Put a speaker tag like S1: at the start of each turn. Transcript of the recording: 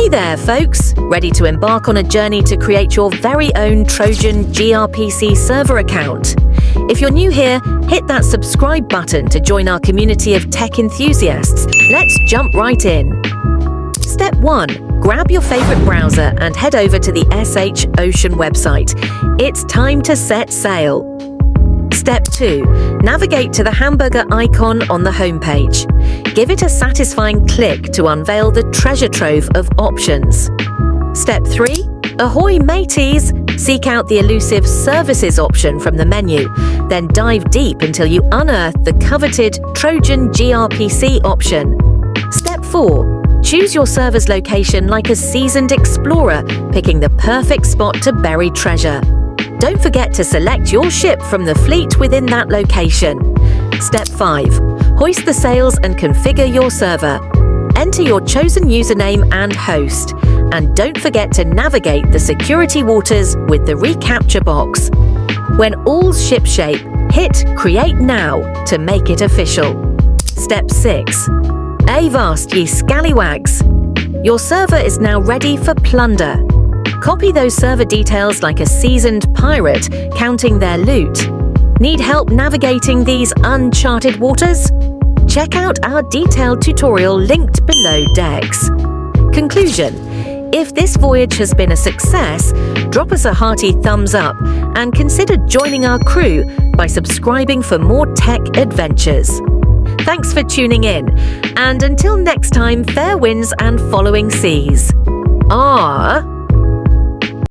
S1: Hey there, folks! Ready to embark on a journey to create your very own Trojan gRPC server account? If you're new here, hit that subscribe button to join our community of tech enthusiasts. Let's jump right in. Step 1. Grab your favorite browser and head over to the SH Ocean website. It's time to set sail. Step 2. Navigate to the hamburger icon on the homepage. Give it a satisfying click to unveil the treasure trove of options. Step 3. Ahoy mateys! Seek out the elusive Services option from the menu, then dive deep until you unearth the coveted Trojan gRPC option. Step 4. Choose your server's location like a seasoned explorer, picking the perfect spot to bury treasure. Don't forget to select your ship from the fleet within that location. Step 5. Hoist the sails and configure your server. Enter your chosen username and host. And don't forget to navigate the security waters with the reCAPTCHA box. When all's shipshape, hit Create Now to make it official. Step 6. Avast, ye scallywags! Your server is now ready for plunder. Copy those server details like a seasoned pirate, counting their loot. Need help navigating these uncharted waters? Check out our detailed tutorial linked below decks. Conclusion: if this voyage has been a success, drop us a hearty thumbs up and consider joining our crew by subscribing for more tech adventures. Thanks for tuning in, and until next time, fair winds and following seas.